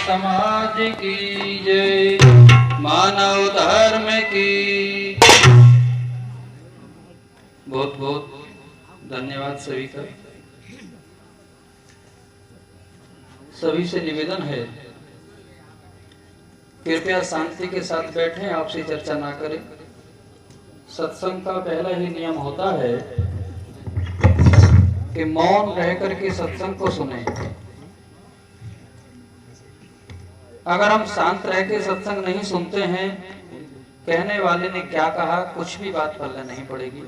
समाज की जय, मानव धर्म की। बहुत बहुत धन्यवाद सभी का। सभी से निवेदन है, कृपया शांति के साथ बैठें, आपसे चर्चा ना करें। सत्संग का पहला ही नियम होता है कि मौन रह करके सत्संग को सुने। अगर हम शांत रह के सत्संग नहीं सुनते हैं, कहने वाले ने क्या कहा कुछ भी बात पल्ले नहीं पड़ेगी।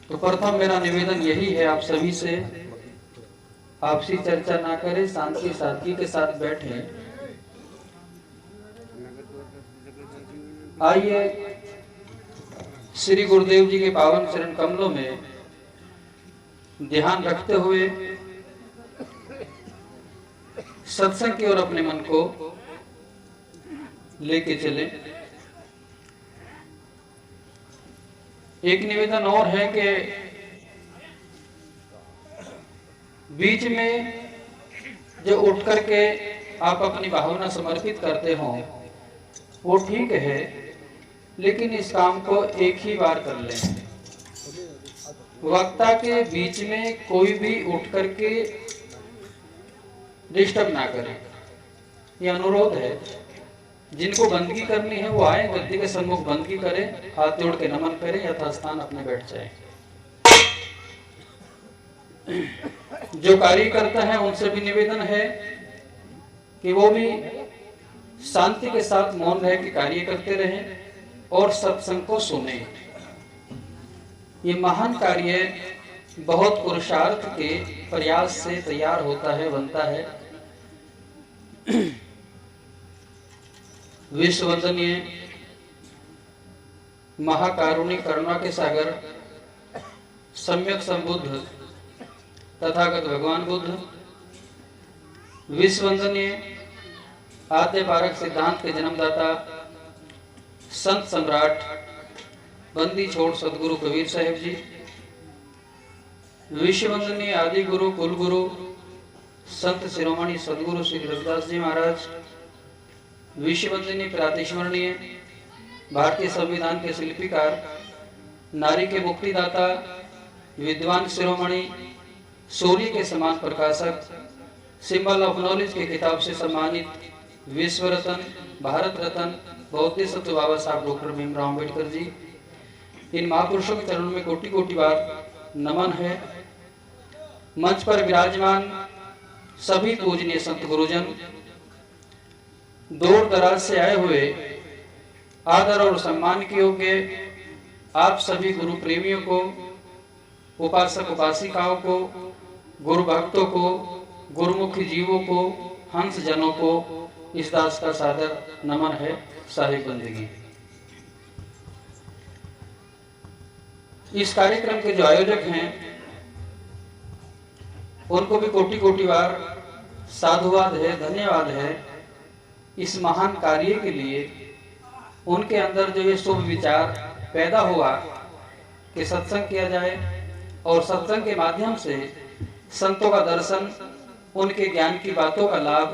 तो प्रथम मेरा निवेदन यही है आप सभी से, आपसी चर्चा ना करें, शांति सादगी के साथ बैठें। आइए श्री गुरुदेव जी के पावन चरण कमलों में ध्यान रखते हुए सत्संग की ओर अपने मन को लेके चले। एक निवेदन और है कि बीच में जो उठ करके आप अपनी भावना समर्पित करते हो वो ठीक है, लेकिन इस काम को एक ही बार कर लें। वक्ता के बीच में कोई भी उठ करके डिस्टर्ब ना करें, ये अनुरोध है। जिनको बंदगी करनी है वो आए, गद्दी के सम्मुख बंदगी करें, हाथ जोड़ के नमन करें, यथास्थान अपने बैठ जाए। जो कार्य करता है उनसे भी निवेदन है कि वो भी शांति के साथ मौन रह के कार्य करते रहें और सत्संग को सुने। ये महान कार्य बहुत पुरुषार्थ के प्रयास से तैयार होता है, बनता है। विश्व वंदनीय महाकारुणिक करुणा के सागर सम्यक संबुद्ध तथागत भगवान बुद्ध, विश्व वंदनीय आद्य पारक सिद्धांत के जन्मदाता संत सम्राट बंदी छोड़ सदगुरु कबीर साहिब जी, विश्व वंदनीय आदि गुरु कुल गुरु संत शिरोमणि सदगुरु श्री रविदास जी महाराज, विश्व वंदनीय प्रातिस्मरणीय भारतीय संविधान के शिल्पीकार, नारी के मुक्तिदाता, विद्वान शिरोमणि, सूर्य के समान प्रकाशक, सिंबल ऑफ नॉलेज के किताब से सम्मानित विश्व रत्न, भारत रत्न, बौद्ध सत्व बाबा साहब डॉक्टर भीमराव अम्बेडकर जी, इन महापुरुषों के चरणों में कोटि कोटि बार नमन है। मंच पर विराजमान सभी पूजनीय संत गुरुजन, दूर दराज से आए हुए आदर और सम्मान के योग्य आप सभी गुरु प्रेमियों को, उपासक उपासिकाओं को, गुरु भक्तों को, गुरुमुखी जीवों को, हंस जनों को इस दास का सादर नमन है। साहिब बंदगी। इस कार्यक्रम के जो आयोजक हैं उनको भी कोटि कोटि बार साधुवाद है, धन्यवाद है इस महान कार्य के लिए। उनके अंदर जो ये शुभ विचार पैदा हुआ कि सत्संग किया जाए और सत्संग के माध्यम से संतों का दर्शन, उनके ज्ञान की बातों का लाभ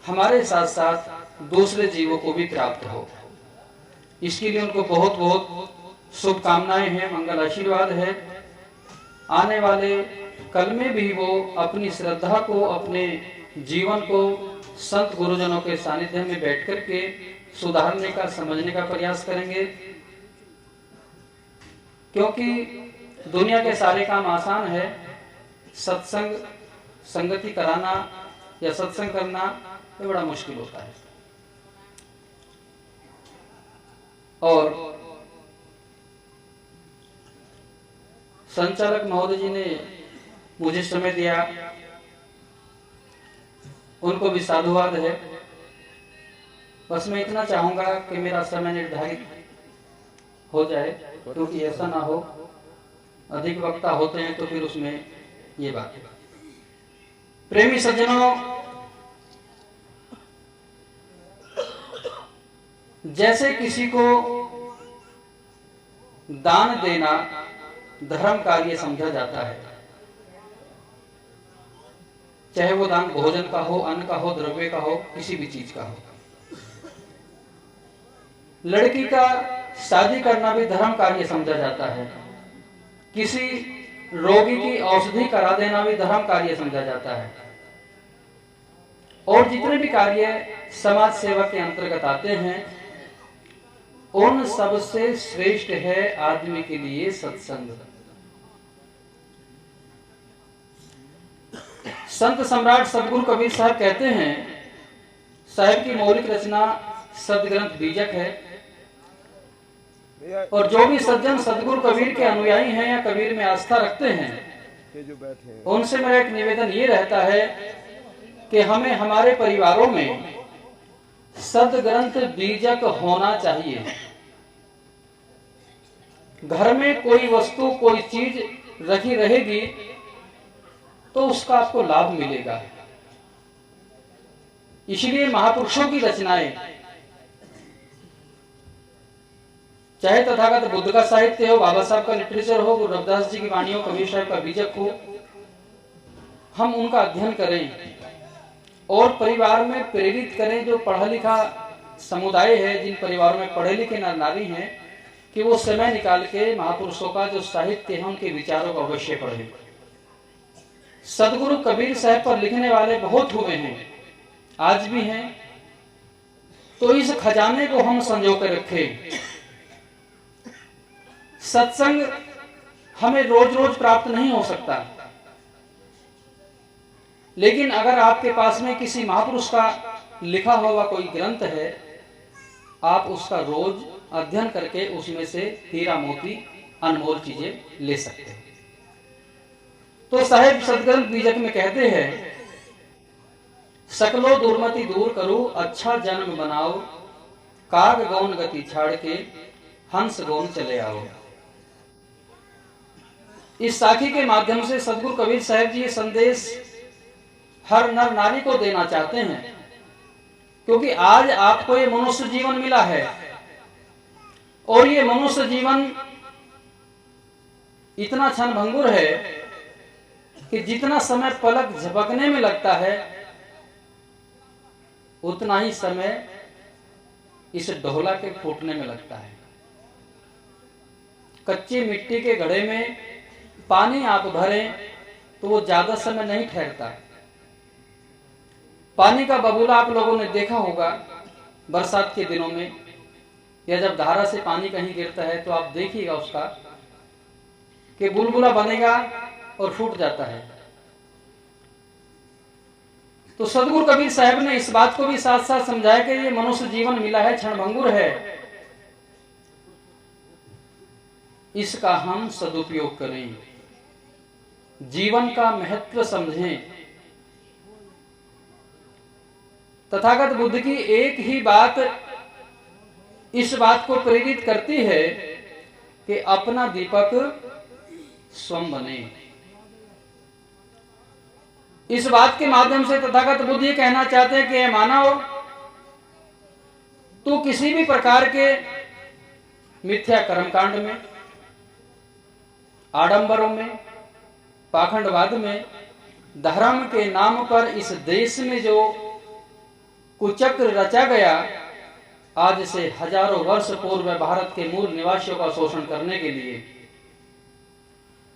हमारे साथ साथ दूसरे जीवों को भी प्राप्त हो, इसके लिए उनको बहुत बहुत शुभकामनाएं हैं, मंगल आशीर्वाद है। आने वाले कल में भी वो अपनी श्रद्धा को, अपने जीवन को संत गुरुजनों के सानिध्य में बैठ कर के सुधारने का, समझने का प्रयास करेंगे, क्योंकि दुनिया के सारे काम आसान है, सत्संग संगति कराना या सत्संग करना ये बड़ा मुश्किल होता है। और संचालक महोदय जी ने मुझे समय दिया, उनको भी साधुवाद है। बस मैं इतना चाहूंगा कि मेरा समय निर्धारित हो जाए, क्योंकि ऐसा ना हो अधिक वक्ता होते हैं तो फिर उसमें ये बात। प्रेमी सज्जनों, जैसे किसी को दान देना धर्म कार्य समझा जाता है, चाहे वो दान भोजन का हो, अन्न का हो, द्रव्य का हो, किसी भी चीज का हो। लड़की का शादी करना भी धर्म कार्य समझा जाता है। किसी रोगी की औषधि करा देना भी धर्म कार्य समझा जाता है। और जितने भी कार्य समाज सेवा के अंतर्गत आते हैं, उन सबसे श्रेष्ठ है आदमी के लिए सत्संग। संत सम्राट सदगुरु कबीर साहब कहते हैं, साहब की मौलिक रचना सदग्रंथ बीजक है, और जो भी सज्जन सदगुरु कबीर के अनुयायी हैं या कबीर में आस्था रखते हैं, उनसे मेरा एक निवेदन ये रहता है कि हमें हमारे परिवारों में सदग्रंथ बीजक होना चाहिए। घर में कोई वस्तु, कोई चीज रखी रहेगी तो उसका आपको लाभ मिलेगा। इसलिए महापुरुषों की रचनाएं, चाहे तथागत बुद्ध का साहित्य हो, बाबा साहब का लिटरेचर हो, गुरु रविदास जी की वाणी हो, कबीर साहब का बीजक हो, हम उनका अध्ययन करें और परिवार में प्रेरित करें। जो पढ़ा लिखा समुदाय है, जिन परिवारों में पढ़े लिखे नर नारी हैं, कि वो समय निकाल के महापुरुषों का जो साहित्य है उनके विचारों को अवश्य पढ़ें। सदगुरु कबीर साहब पर लिखने वाले बहुत हुए हैं, आज भी हैं। तो इस खजाने को हम संजो कर रखें। सत्संग हमें रोज रोज प्राप्त नहीं हो सकता, लेकिन अगर आपके पास में किसी महापुरुष का लिखा हुआ कोई ग्रंथ है, आप उसका रोज अध्ययन करके उसमें से हीरा मोती अनमोल चीजें ले सकते हैं। तो साहेब सदग्रंथ बीजक में कहते हैं, सकलो दुर्मति दूर करो, अच्छा जन्म बनाओ, काग गौन गति छाड़ के हंस गौन चले आओ। इस साखी के माध्यम से सदगुरु कबीर साहब जी ये संदेश हर नर नारी को देना चाहते हैं, क्योंकि आज आपको ये मनुष्य जीवन मिला है और ये मनुष्य जीवन इतना क्षणभंगुर है कि जितना समय पलक झपकने में लगता है, उतना ही समय इस ढोला के फूटने में लगता है। कच्ची मिट्टी के घड़े में पानी आप भरें तो वो ज्यादा समय नहीं ठहरता। पानी का बबूला आप लोगों ने देखा होगा बरसात के दिनों में, या जब धारा से पानी कहीं गिरता है तो आप देखिएगा उसका कि बुलबुला बनेगा और फूट जाता है। तो सदगुरु कबीर साहब ने इस बात को भी साथ साथ समझाया कि ये मनुष्य जीवन मिला है, क्षणभंगुर है, इसका हम सदुपयोग करें, जीवन का महत्व समझें। तथागत बुद्ध की एक ही बात इस बात को प्रेरित करती है कि अपना दीपक स्वयं बने। इस बात के माध्यम से तथागत बुद्ध ये कहना चाहते हैं कि मानव, तू किसी भी प्रकार के मिथ्या कर्मकांड में, आडंबरों में, पाखंडवाद में, धर्म के नाम पर इस देश में जो कुचक्र रचा गया, आज से हजारों वर्ष पूर्व भारत के मूल निवासियों का शोषण करने के लिए,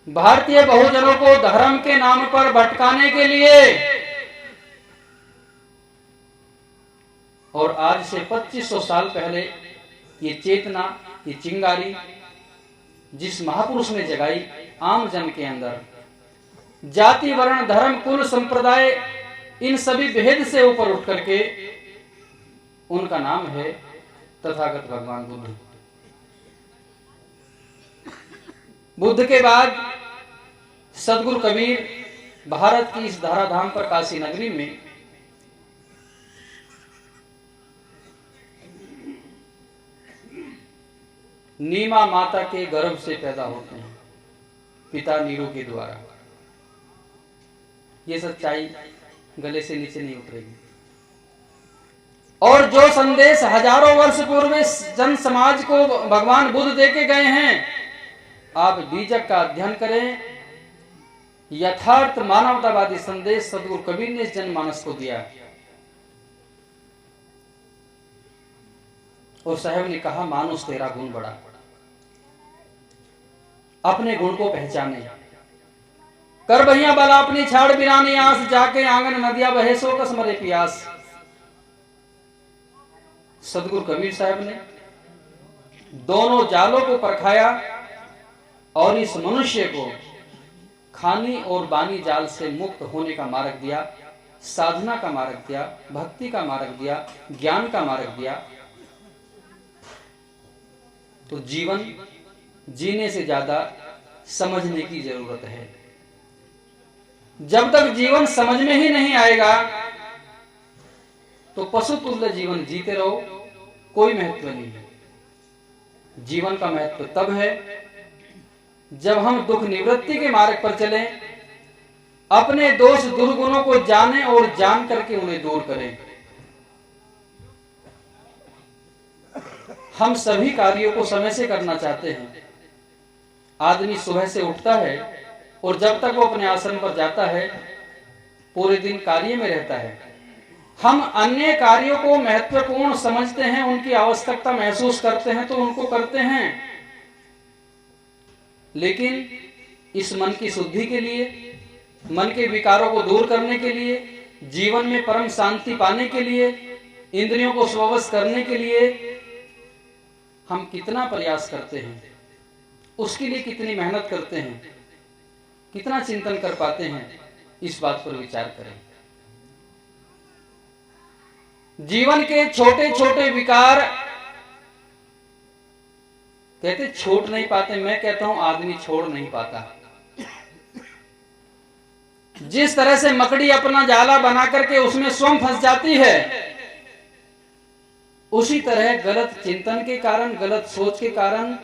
भारतीय बहुजनों को धर्म के नाम पर भटकाने के लिए, और आज से 2500 साल पहले ये चेतना, ये चिंगारी जिस महापुरुष ने जगाई आम जन के अंदर, जाति वर्ण धर्म कुल संप्रदाय इन सभी भेद से ऊपर उठ करके, उनका नाम है तथागत भगवान बुद्ध। बुद्ध के बाद सदगुरु कबीर भारत की इस धराधाम पर काशी नगरी में नीमा माता के गर्भ से पैदा होते हैं, पिता नीरू के द्वारा। ये सच्चाई गले से नीचे नहीं उतरेगी। और जो संदेश हजारों वर्ष पूर्व जन समाज को भगवान बुद्ध दे के गए हैं, आप बीजक का अध्ययन करें यथार्थ मानवतावादी संदेश सदगुरु कबीर ने इस जनमानस को दिया। और साहब ने कहा, मानुष तेरा गुण बड़ा, अपने गुण को पहचाने, कर भैया बला अपनी छाड़ बिरानी आस, जाके आंगन नदिया बहे सो कस मरे प्यास। सदगुरु कबीर साहब ने दोनों जालों को परखाया और इस मनुष्य को खानी और बानी जाल से मुक्त होने का मार्ग दिया, साधना का मार्ग दिया, भक्ति का मार्ग दिया, ज्ञान का मार्ग दिया। तो जीवन जीने से ज्यादा समझने की जरूरत है। जब तक जीवन समझ में ही नहीं आएगा तो पशु तुल्य जीवन जीते रहो, कोई महत्व नहीं है। जीवन का महत्व तब है जब हम दुख निवृत्ति के मार्ग पर चलें, अपने दोष दुर्गुणों को जानें और जान करके उन्हें दूर करें। हम सभी कार्यों को समय से करना चाहते हैं। आदमी सुबह से उठता है और जब तक वो अपने आसन पर जाता है पूरे दिन कार्य में रहता है। हम अन्य कार्यों को महत्वपूर्ण समझते हैं, उनकी आवश्यकता महसूस करते हैं तो उनको करते हैं, लेकिन इस मन की शुद्धि के लिए, मन के विकारों को दूर करने के लिए, जीवन में परम शांति पाने के लिए, इंद्रियों को स्ववश करने के लिए हम कितना प्रयास करते हैं, उसके लिए कितनी मेहनत करते हैं, कितना चिंतन कर पाते हैं, इस बात पर विचार करें। जीवन के छोटे छोटे विकार कहते छोड़ नहीं पाते, मैं कहता हूं आदमी छोड़ नहीं पाता। जिस तरह से मकड़ी अपना जाला बना करके उसमें स्वयं फंस जाती है, उसी तरह गलत चिंतन के कारण, गलत सोच के कारण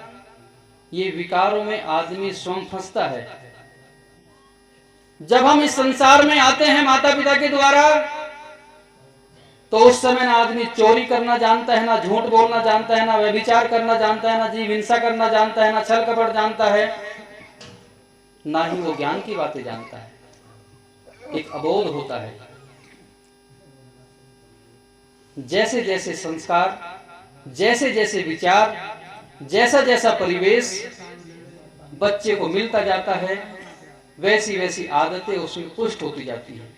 ये विकारों में आदमी स्वयं फंसता है। जब हम इस संसार में आते हैं माता पिता के द्वारा, तो उस समय ना आदमी चोरी करना जानता है, ना झूठ बोलना जानता है, ना व्यभिचार करना जानता है, ना जीव हिंसा करना जानता है, ना छल कपट जानता है, ना ही वो ज्ञान की बातें जानता है। एक अबोध होता है। जैसे जैसे संस्कार, जैसे जैसे विचार, जैसा जैसा परिवेश बच्चे को मिलता जाता है, वैसी वैसी आदतें उसमें पुष्ट होती जाती हैं।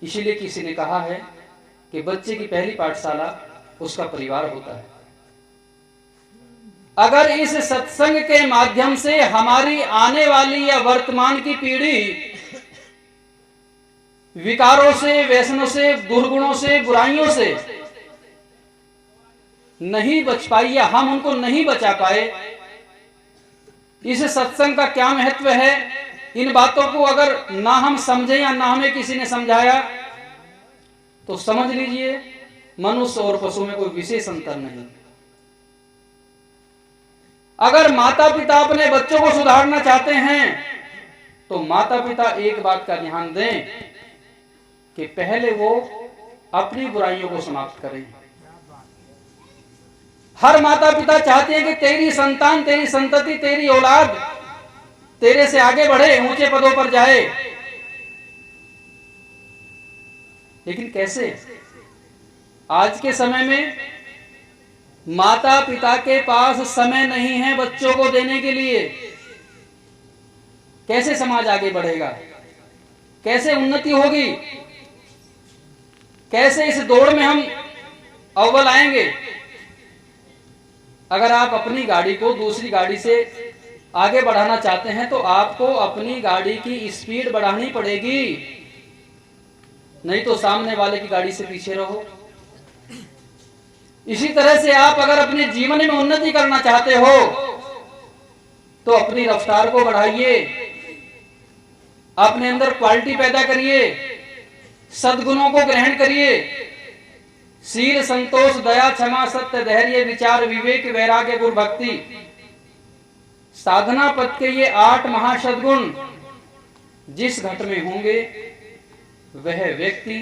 इसीलिए किसी ने कहा है कि बच्चे की पहली पाठशाला उसका परिवार होता है। अगर इस सत्संग के माध्यम से हमारी आने वाली या वर्तमान की पीढ़ी विकारों से, व्यसनों से, दुर्गुणों से, बुराइयों से नहीं बच पाई या हम उनको नहीं बचा पाए, इस सत्संग का क्या महत्व है, इन बातों को अगर ना हम समझे या ना हमें किसी ने समझाया, तो समझ लीजिए मनुष्य और पशु में कोई विशेष अंतर नहीं। अगर माता पिता अपने बच्चों को सुधारना चाहते हैं तो माता पिता एक बात का ध्यान दें कि पहले वो अपनी बुराइयों को समाप्त करें। हर माता पिता चाहते हैं कि तेरी संतान, तेरी संतति, तेरी औलाद तेरे से आगे बढ़े, ऊंचे पदों पर जाए, लेकिन कैसे? आज के समय में माता पिता के पास समय नहीं है बच्चों को देने के लिए। कैसे समाज आगे बढ़ेगा? कैसे उन्नति होगी? कैसे इस दौड़ में हम अव्वल आएंगे? अगर आप अपनी गाड़ी को दूसरी गाड़ी से आगे बढ़ाना चाहते हैं तो आपको अपनी गाड़ी की स्पीड बढ़ानी पड़ेगी, नहीं तो सामने वाले की गाड़ी से पीछे रहो। इसी तरह से आप अगर अपने जीवन में उन्नति करना चाहते हो तो अपनी रफ्तार को बढ़ाइए, अपने अंदर क्वालिटी पैदा करिए, सद्गुणों को ग्रहण करिए। शील, संतोष, दया, क्षमा, सत्य, धैर्य, विचार, विवेक, वैराग्य, गुरु, भक्ति, साधना पद के ये 8 महासद्गुण जिस घट में होंगे वह व्यक्ति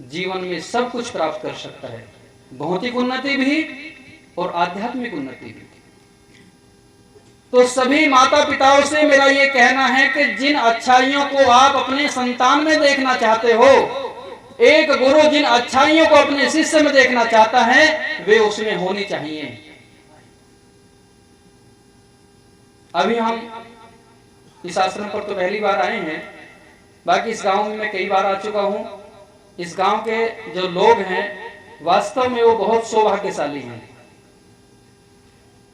जीवन में सब कुछ प्राप्त कर सकता है, भौतिक उन्नति भी और आध्यात्मिक उन्नति भी। तो सभी माता पिताओं से मेरा ये कहना है कि जिन अच्छाइयों को आप अपने संतान में देखना चाहते हो, एक गुरु जिन अच्छाइयों को अपने शिष्य में देखना चाहता है, वे उसमें होनी चाहिए। अभी हम इस आश्रम पर तो पहली बार आए हैं, बाकी इस गांव में मैं कई बार आ चुका हूं। इस गांव के जो लोग हैं वास्तव में वो बहुत सौभाग्यशाली हैं।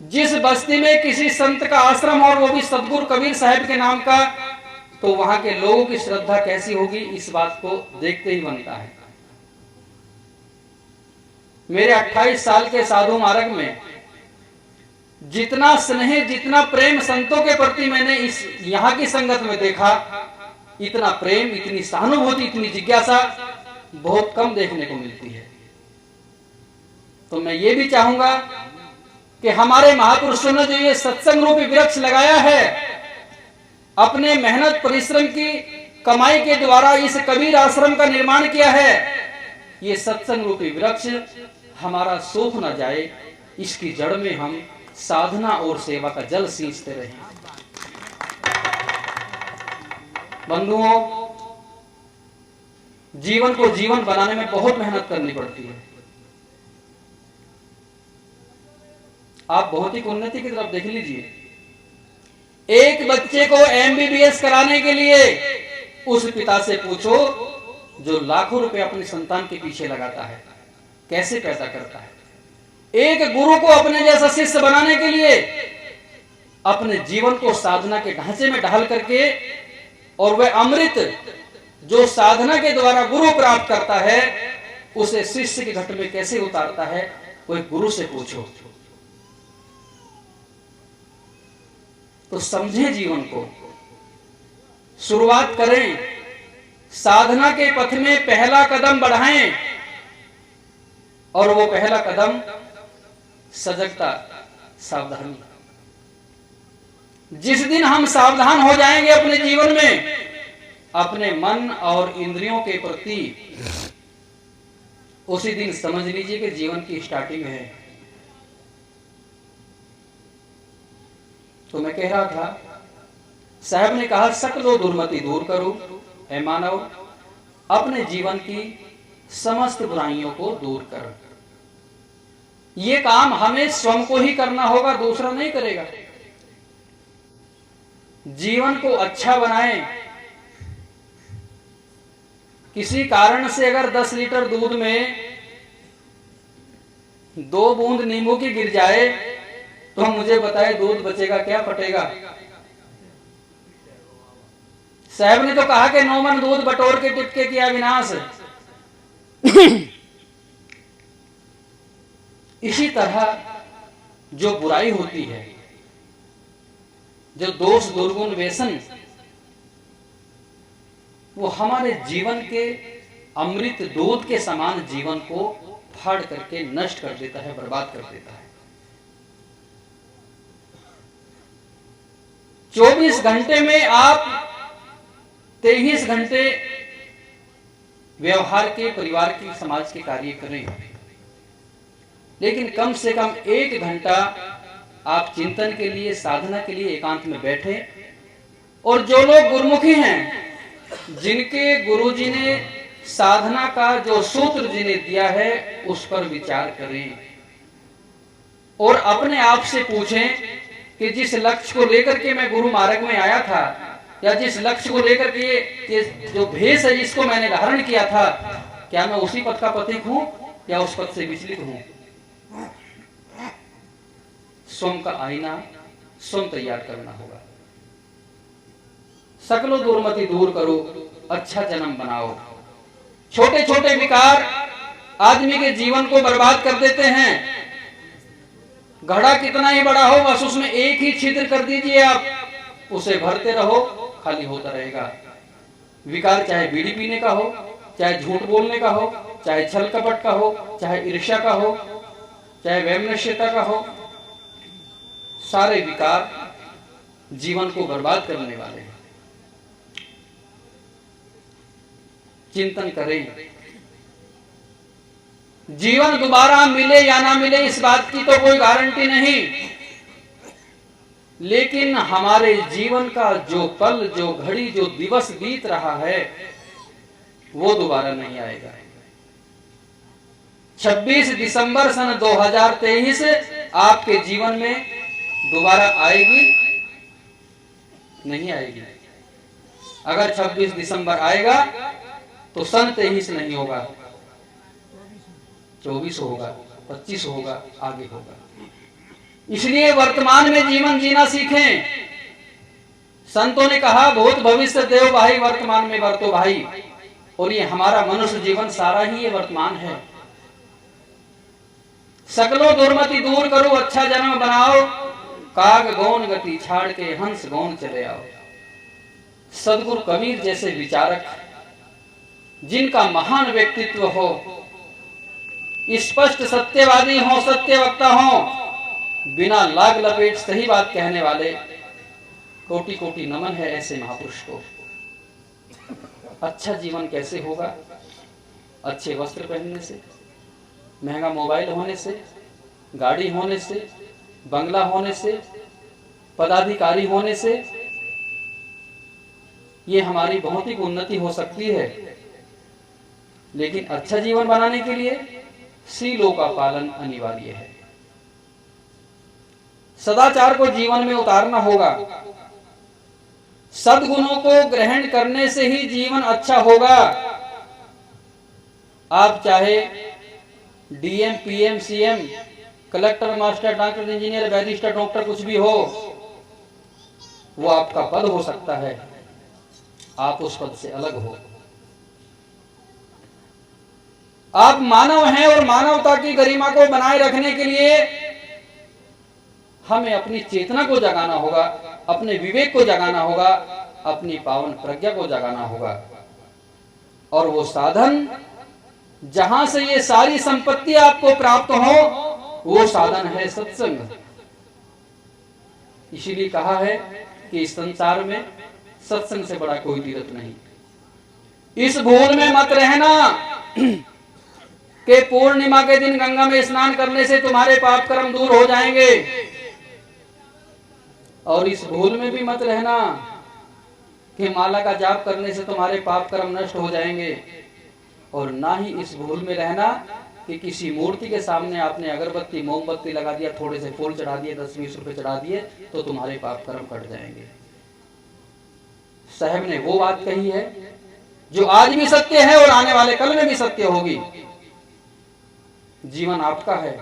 जिस बस्ती में किसी संत का आश्रम और वो भी सतगुरु कबीर साहब के नाम का, तो वहां के लोगों की श्रद्धा कैसी होगी इस बात को देखते ही बनता है। मेरे 28 साल के साधु मार्ग में जितना स्नेह, जितना प्रेम संतों के प्रति मैंने इस यहाँ की संगत में देखा, इतना प्रेम, इतनी सहानुभूति, इतनी जिज्ञासा बहुत कम देखने को मिलती है। तो मैं ये भी चाहूंगा कि हमारे महापुरुषों ने जो ये सत्संग रूपी वृक्ष लगाया है, अपने मेहनत परिश्रम की कमाई के द्वारा इस कबीर आश्रम का निर्माण किया है। ये सत्संग रूपी वृक्ष हमारा सूख न जाए, इसकी जड़ में हम साधना और सेवा का जल सींचते रहें। बंधुओं, जीवन को जीवन बनाने में बहुत मेहनत करनी पड़ती है। आप भौतिक उन्नति की तरफ देख लीजिए। एक बच्चे को MBBS कराने के लिए उस पिता से पूछो जो लाखों रुपए अपने संतान के पीछे लगाता है, कैसे पैदा करता है। एक गुरु को अपने जैसा शिष्य बनाने के लिए अपने जीवन को साधना के ढांचे में ढाल करके, और वह अमृत जो साधना के द्वारा गुरु प्राप्त करता है, उसे शिष्य के घट में कैसे उतारता है, वो एक गुरु से पूछो। तो समझे जीवन को, शुरुआत करें, साधना के पथ में पहला कदम बढ़ाएं, और वो पहला कदम सजगता, सावधानी। जिस दिन हम सावधान हो जाएंगे अपने जीवन में, अपने मन और इंद्रियों के प्रति, उसी दिन समझ लीजिए कि जीवन की स्टार्टिंग है। तो मैं कह रहा था, साहब ने कहा सकलो दुर्मति दूर करो ऐ मानव, अपने जीवन की समस्त बुराइयों को दूर कर। ये काम हमें स्वयं को ही करना होगा, दूसरा नहीं करेगा। जीवन को अच्छा बनाएं। किसी कारण से अगर 10 लीटर दूध में 2 बूंद नींबू की गिर जाए, तो मुझे बताए दूध बचेगा क्या, फटेगा? साहब ने तो कहा कि 9 मन दूध बटोर के टिपके किया विनाश। इसी तरह जो बुराई होती है, जो दोष दुर्गुण व्यसन, वो हमारे जीवन के अमृत दूध के समान जीवन को फाड़ करके नष्ट कर देता है, बर्बाद कर देता है। 24 घंटे में आप 23 घंटे व्यवहार के, परिवार के, समाज के कार्य करें, लेकिन कम से कम 1 घंटा आप चिंतन के लिए, साधना के लिए एकांत में बैठे। और जो लोग गुरुमुखी हैं, जिनके गुरुजी ने साधना का जो सूत्र जिन्हें दिया है, उस पर विचार करें और अपने आप से पूछें कि जिस लक्ष्य को लेकर के मैं गुरु मार्ग में आया था, या जिस लक्ष्य को लेकर के जो भेष है जिसको मैंने धारण किया था, क्या मैं उसी पथ का पथिक हूं या उस पथ से विचलित हूं? स्वयं का आईना स्वयं तैयार करना होगा। सकलो दुर्मति दूर करो, अच्छा जन्म बनाओ। छोटे छोटे विकार आदमी के जीवन को बर्बाद कर देते हैं। घड़ा कितना ही बड़ा हो, बस उसमें एक ही छिद्र कर दीजिए आप, उसे भरते रहो, खाली होता रहेगा। विकार चाहे बीड़ी पीने का हो, चाहे झूठ बोलने का हो, चाहे छल कपट का हो, चाहे ईर्ष्या का हो, चाहे वैमनस्यता का हो, सारे विकार जीवन को बर्बाद करने वाले हैं। चिंतन करें। जीवन दोबारा मिले या ना मिले, इस बात की तो कोई गारंटी नहीं। लेकिन हमारे जीवन का जो पल, जो घड़ी, जो दिवस बीत रहा है वो दोबारा नहीं आएगा। 26 दिसंबर सन 2023 आपके जीवन में दोबारा आएगी? नहीं आएगी। अगर 26 दिसंबर आएगा तो सन 23 नहीं होगा, 24 होगा, 25 होगा, आगे होगा। इसलिए वर्तमान में जीवन जीना सीखें। संतों ने कहा भूत भविष्य देव भाई, वर्तमान में वर्तो भाई। और ये हमारा मनुष्य जीवन सारा ही ये वर्तमान है। सकलो दुर्मति दूर करो, अच्छा जन्म बनाओ, काग गौन गति छाड़ के हंस गौन चले आओ। सदगुरु कबीर जैसे विचारक, जिनका महान व्यक्तित्व हो, स्पष्ट सत्यवादी हो, सत्य वक्ता हो, बिना लाग लपेट सही बात कहने वाले, कोटि कोटि नमन है ऐसे महापुरुष को। अच्छा जीवन कैसे होगा? अच्छे वस्त्र पहनने से, महंगा मोबाइल होने से, गाड़ी होने से, बंगला होने से, पदाधिकारी होने से ये हमारी भौतिक उन्नति हो सकती है। लेकिन अच्छा जीवन बनाने के लिए शीलों का पालन अनिवार्य है। सदाचार को जीवन में उतारना होगा। सद्गुणों को ग्रहण करने से ही जीवन अच्छा होगा। आप चाहे DM, PM, CM, collector, master, doctor, engineer, barrister, doctor कुछ भी हो, वो आपका पद हो सकता है, आप उस पद से अलग हो। आप मानव हैं और मानवता की गरिमा को बनाए रखने के लिए हमें अपनी चेतना को जगाना होगा, अपने विवेक को जगाना होगा, अपनी पावन प्रज्ञा को जगाना होगा। और वो साधन जहां से ये सारी संपत्ति आपको प्राप्त हो, वो साधन है सत्संग। इसीलिए कहा है कि इस संसार में सत्संग से बड़ा कोई तीर्थ नहीं। इस भूल में मत रहना कि पूर्णिमा के दिन गंगा में स्नान करने से तुम्हारे पाप कर्म दूर हो जाएंगे। और इस भूल में भी मत रहना कि माला का जाप करने से तुम्हारे पाप कर्म नष्ट हो जाएंगे। और ना ही इस भूल में रहना कि किसी मूर्ति के सामने आपने अगरबत्ती, मोमबत्ती लगा दिया, थोड़े से फूल चढ़ा दिए, 10-20 रुपए चढ़ा दिए तो तुम्हारे पाप कर्म कट जाएंगे। साहब ने वो बात कही है जो आज भी सत्य है और आने वाले कल में भी सत्य होगी। जीवन आपका है,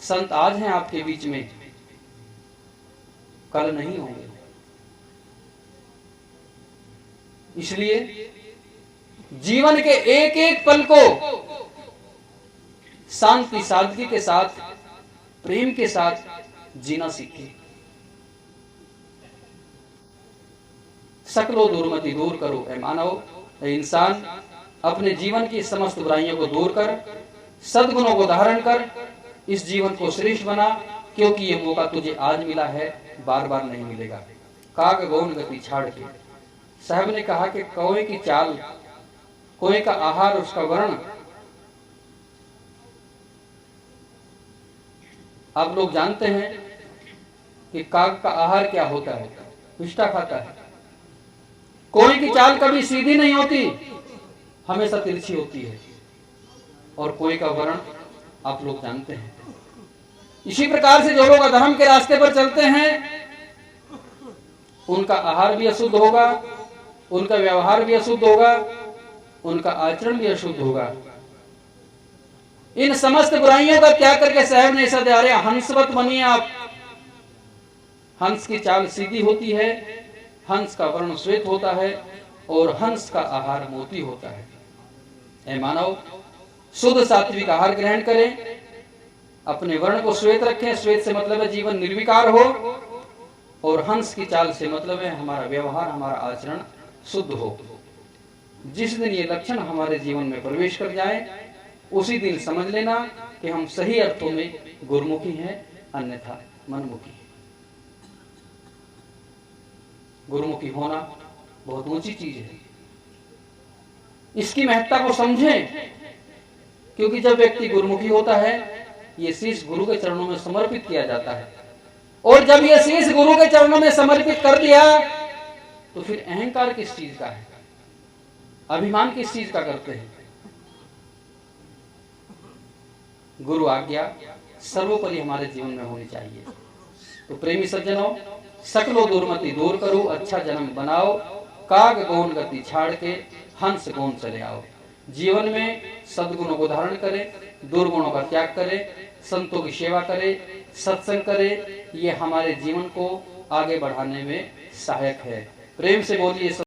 संत आज हैं आपके बीच में, कल नहीं होंगे। इसलिए जीवन के एक एक पल को शांति सादगी के साथ, प्रेम के साथ जीना सीखिए। सकलो दुर्मति दूर करो ऐ मानव, ऐ इंसान, अपने जीवन की समस्त बुराइयों को दूर कर, सद्गुणों को धारण कर, इस जीवन को श्रेष्ठ बना, क्योंकि ये मौका तुझे आज मिला है, बार बार नहीं मिलेगा। काग गौन गति छाड़ के, साहब ने कहा कि कौवे की चाल, कौवे का आहार, उसका वर्ण, आप लोग जानते हैं कि काग का आहार क्या होता है? विष्ठा खाता है। कौवे की चाल कभी सीधी नहीं होती, हमेशा तिरछी होती है। और कौवे का वर्ण आप लोग जानते हैं। इसी प्रकार से जो लोग अधर्म के रास्ते पर चलते हैं, उनका आहार भी अशुद्ध होगा, उनका व्यवहार भी अशुद्ध होगा, उनका आचरण भी अशुद्ध होगा। इन समस्त बुराइयों का त्याग करके साहब ने ऐसा दिया, हंसवत बनिए आप। हंस की चाल सीधी होती है, हंस का वर्ण श्वेत होता है और हंस का आहार मोती होता है। ऐ मानव, शुद्ध सात्विक आहार ग्रहण करें, अपने वर्ण को श्वेत रखें। श्वेत से मतलब है जीवन निर्विकार हो, और हंस की चाल से मतलब है हमारा व्यवहार, हमारा आचरण शुद्ध हो। जिस दिन ये लक्षण हमारे जीवन में प्रवेश कर जाए, उसी दिन समझ लेना कि हम सही अर्थों में गुरुमुखी हैं, अन्यथा मनमुखी हैं। गुरुमुखी होना बहुत ऊंची चीज है। इसकी महत्ता को समझें, क्योंकि जब व्यक्ति गुरुमुखी होता है, ये शीश गुरु के चरणों में समर्पित किया जाता है। और जब ये शीश गुरु के चरणों में समर्पित कर दिया तो फिर अहंकार किस चीज का है, अभिमान किस चीज का करते हैं। गुरु आज्ञा सर्वोपरि हमारे जीवन में होनी चाहिए। तो प्रेमी सज्जनों, सकलो दुर्मति दूर करो, अच्छा जन्म बनाओ, काग गौन गति छाड़ के हंस गौन चले आओ। जीवन में सद्गुणों को धारण करें, दुर्गुणों का त्याग करें, संतों की सेवा करें, सत्संग करें। ये हमारे जीवन को आगे बढ़ाने में सहायक है। प्रेम से बोलिए।